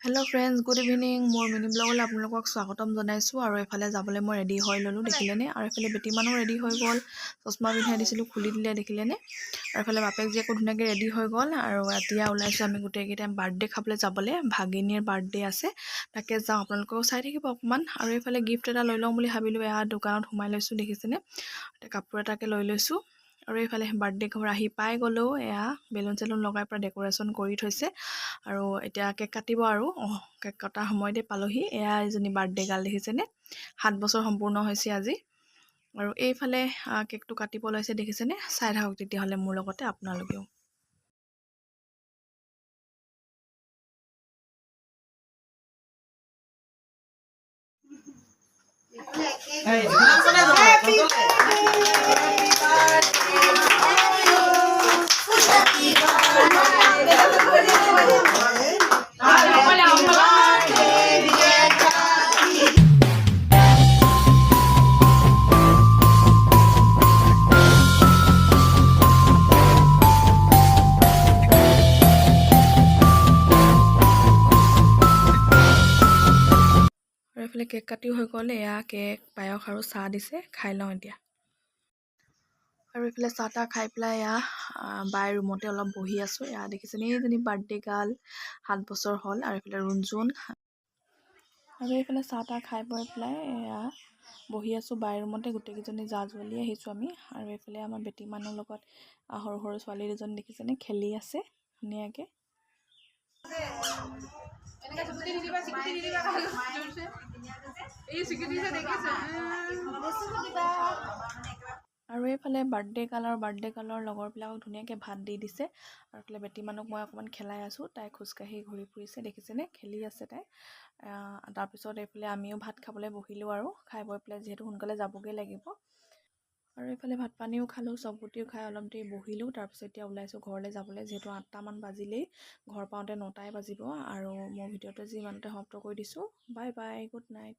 Hello' friends, good evening. মোৰ mini ব্লগলৈ আপোনালোকক স্বাগতম জনাইছোঁ। আৰু এফালে যাবলৈ মই ৰেডি হৈ ল'লোঁ, দেখিলেনে? আৰু এফালে বেটি মানুহ ৰেডি হৈ গ'ল, চশমা পিন্ধাই দিছিলোঁ, খুলি দিলে, দেখিলেনে? আৰু এফালে বাপেক জীয়েকো ধুনীয়াকৈ ৰেডি হৈ গ'ল। আৰু এতিয়া ওলাইছোঁ আমি গোটেইকেইটাই বাৰ্থডে খাবলৈ যাবলৈ। ভাগিনীৰ বাৰ্থডে আছে, তাকে যাওঁ, আপোনালোকেও চাই থাকিব অকণমান। আৰু এইফালে গিফ্ট এটা লৈ লওঁ বুলি ভাবিলোঁ, এয়া দোকানত সোমাই লৈছোঁ, দেখিছেনে? কাপোৰ এটাকে লৈ লৈছোঁ। আৰু এইফালে বাৰ্থডে ঘৰ আহি পাই গ'লেও এয়া বেলুন চেলুন লগাই পৰা ডেক'ৰেশ্যন কৰি থৈছে। আৰু এতিয়া কেক কাটিব আৰু কেক কটাৰ সময়তে পালোহি। এয়া এজনী বাৰ্থডে গাৰ্ল, দেখিছেনে? 7 বছৰ সম্পূৰ্ণ হৈছে আজি। আৰু এইফালে কেকটো কাটিব লৈছে, দেখিছেনে? চাই থাকক তেতিয়াহ'লে মোৰ লগতে আপোনালোকেও। আৰু এইফালে কেক কাটিও হৈ গ'ল। এয়া কেক, পায়স আৰু চাহ দিছে, খাই লওঁ এতিয়া। আৰু এইফালে চাহ তাহ খাই পেলাই এয়া বাই ৰুমতে অলপ বহি আছোঁ। এয়া দেখিছেনে, এইজনী বাৰ্থডে গাৰ্ল, 7 বছৰ হ'ল। আৰু এইফালে ৰুণজুন। আৰু এইফালে চাহ তাহ খাই বৈ পেলাই এয়া বহি আছোঁ বাই ৰুমতে, গোটেইকেইজনী জা জুৱলি আহিছোঁ আমি। আৰু এইফালে আমাৰ বেটি মানুহৰ লগত সৰু সৰু ছোৱালী দুজনী, দেখিছেনে? খেলি আছে ধুনীয়াকৈ। আৰু এইফালে বাৰ্থডে গাৰ্লৰ লগৰবিলাকক ধুনীয়াকৈ ভাত দি দিছে। আৰু এইফালে বেটি মানুহক মই অকণমান খেলাই আছোঁ, তাই খোজকাঢ়ি ঘূৰি ফুৰিছে, দেখিছেনে? খেলি আছে তাই। তাৰপিছত এইফালে আমিও ভাত খাবলৈ বহিলোঁ। আৰু খাই বৈ পেলাই যিহেতু সোনকালে যাবগৈ লাগিব। আৰু এইফালে ভাত পানীও খালোঁ, চবগুটিও খাই অলপ দেৰি বহিলোঁ। তাৰপিছত এতিয়া ওলাইছোঁ ঘৰলৈ যাবলৈ, যিহেতু 8টামান বাজিলেই, ঘৰ পাওঁতে 9টাই বাজিব। আৰু মোৰ ভিডিঅ'টো যি ইমানতে সমাপ্ত কৰি দিছোঁ। Bye bye, good night.